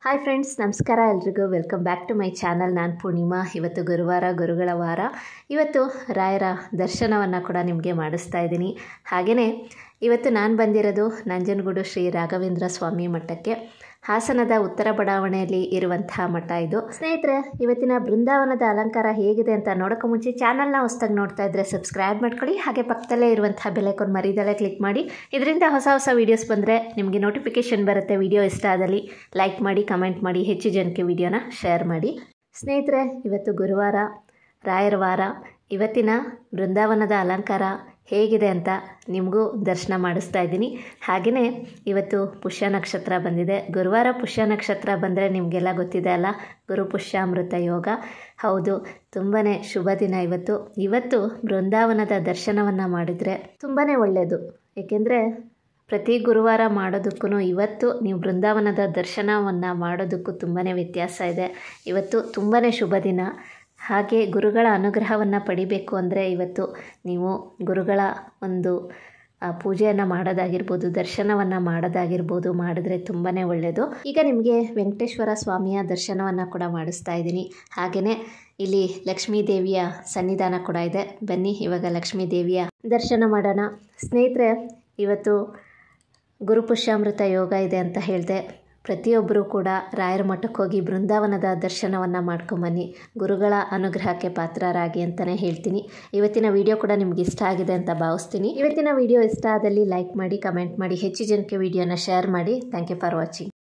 Hi friends, ನಮಸ್ಕಾರ ಎಲ್ರಿಗೂ. Welcome back to my channel. ನಾನು ಪೂರ್ಣಿಮಾ. ಇವತ್ತು ಗುರುವಾರ, ಗುರುಗಳ ವಾರ. ಇವತ್ತು ರಾಯರ ದರ್ಶನವನ್ನು ಕೂಡ ನಿಮಗೆ ಮಾಡಿಸ್ತಾ ಇದ್ದೀನಿ. ಹಾಗೆಯೇ ಇವತ್ತು ನಾನು ಬಂದಿರೋದು ನಂಜನಗೂಡು ಶ್ರೀ ರಾಘವೇಂದ್ರ ಸ್ವಾಮಿ ಮಠಕ್ಕೆ. ಹಾಸನದ ಉತ್ತರ ಬಡಾವಣೆಯಲ್ಲಿ ಇರುವಂತಹ ಮಠ ಇದು. ಸ್ನೇಹಿತರೆ, ಇವತ್ತಿನ ಬೃಂದಾವನದ ಅಲಂಕಾರ ಹೇಗಿದೆ ಅಂತ ನೋಡೋಕ್ಕೂ ಮುಂಚೆ ಚಾನಲ್ನ ಹೊಸದಾಗಿ ನೋಡ್ತಾ ಇದ್ದರೆ ಸಬ್ಸ್ಕ್ರೈಬ್ ಮಾಡ್ಕೊಳ್ಳಿ. ಹಾಗೆ ಪಕ್ಕದಲ್ಲೇ ಇರುವಂತಹ ಬೆಲ್ ಐಕಾನ್ ಮರಿದಲ್ಲೇ ಕ್ಲಿಕ್ ಮಾಡಿ. ಇದರಿಂದ ಹೊಸ ಹೊಸ ವೀಡಿಯೋಸ್ ಬಂದರೆ ನಿಮಗೆ ನೋಟಿಫಿಕೇಷನ್ ಬರುತ್ತೆ. ವಿಡಿಯೋ ಇಷ್ಟ ಆದಲ್ಲಿ ಲೈಕ್ ಮಾಡಿ, ಕಮೆಂಟ್ ಮಾಡಿ, ಹೆಚ್ಚು ಜನಕ್ಕೆ ವಿಡಿಯೋನ ಶೇರ್ ಮಾಡಿ. ಸ್ನೇಹಿತರೆ, ಇವತ್ತು ಗುರುವಾರ, ರಾಯರ ವಾರ. ಇವತ್ತಿನ ಬೃಂದಾವನದ ಅಲಂಕಾರ ಹೇಗಿದೆ ಅಂತ ನಿಮಗೂ ದರ್ಶನ ಮಾಡಿಸ್ತಾ ಇದ್ದೀನಿ. ಹಾಗೆಯೇ ಇವತ್ತು ಪುಷ್ಯ ನಕ್ಷತ್ರ ಬಂದಿದೆ. ಗುರುವಾರ ಪುಷ್ಯ ನಕ್ಷತ್ರ ಬಂದರೆ ನಿಮಗೆಲ್ಲ ಗೊತ್ತಿದೆ ಅಲ್ಲ, ಗುರು ಪುಷ್ಯಾಮೃತ ಯೋಗ. ಹೌದು, ತುಂಬಾ ಶುಭ ದಿನ ಇವತ್ತು. ಇವತ್ತು ಬೃಂದಾವನದ ದರ್ಶನವನ್ನು ಮಾಡಿದರೆ ತುಂಬಾ ಒಳ್ಳೆಯದು. ಏಕೆಂದರೆ ಪ್ರತಿ ಗುರುವಾರ ಮಾಡೋದಕ್ಕೂ ಇವತ್ತು ನೀವು ಬೃಂದಾವನದ ದರ್ಶನವನ್ನು ಮಾಡೋದಕ್ಕೂ ತುಂಬಾ ವ್ಯತ್ಯಾಸ ಇದೆ. ಇವತ್ತು ತುಂಬಾ ಶುಭ ದಿನ. ಹಾಗೆ ಗುರುಗಳ ಅನುಗ್ರಹವನ್ನು ಪಡಿಬೇಕು ಅಂದರೆ ಇವತ್ತು ನೀವು ಗುರುಗಳ ಒಂದು ಪೂಜೆಯನ್ನು ಮಾಡೋದಾಗಿರ್ಬೋದು, ದರ್ಶನವನ್ನು ಮಾಡೋದಾಗಿರ್ಬೋದು, ಮಾಡಿದ್ರೆ ತುಂಬಾ ಒಳ್ಳೆಯದು. ಈಗ ನಿಮಗೆ ವೆಂಕಟೇಶ್ವರ ಸ್ವಾಮಿಯ ದರ್ಶನವನ್ನು ಕೂಡ ಮಾಡಿಸ್ತಾ ಇದ್ದೀನಿ. ಹಾಗೆಯೇ ಇಲ್ಲಿ ಲಕ್ಷ್ಮೀ ದೇವಿಯ ಸನ್ನಿಧಾನ ಕೂಡ ಇದೆ. ಬನ್ನಿ ಇವಾಗ ಲಕ್ಷ್ಮೀ ದೇವಿಯ ದರ್ಶನ ಮಾಡೋಣ. ಸ್ನೇಹಿತರೆ, ಇವತ್ತು ಗುರುಪುಷ್ಯಾಮೃತ ಯೋಗ ಇದೆ ಅಂತ ಹೇಳಿದೆ. ಪ್ರತಿಯೊಬ್ಬರೂ ಕೂಡ ರಾಯರ ಮಠಕ್ಕೆ ಹೋಗಿ ಬೃಂದಾವನದ ದರ್ಶನವನ್ನು ಮಾಡ್ಕೊಂಬನ್ನಿ. ಗುರುಗಳ ಅನುಗ್ರಹಕ್ಕೆ ಪಾತ್ರರಾಗಿ ಅಂತಲೇ ಹೇಳ್ತೀನಿ. ಇವತ್ತಿನ ವಿಡಿಯೋ ಕೂಡ ನಿಮ್ಗೆ ಇಷ್ಟ ಆಗಿದೆ ಅಂತ ಭಾವಿಸ್ತೀನಿ. ಇವತ್ತಿನ ವಿಡಿಯೋ ಇಷ್ಟ ಆದಲ್ಲಿ ಲೈಕ್ ಮಾಡಿ, ಕಮೆಂಟ್ ಮಾಡಿ, ಹೆಚ್ಚು ಜನಕ್ಕೆ ವಿಡಿಯೋನ ಶೇರ್ ಮಾಡಿ. Thank you for watching.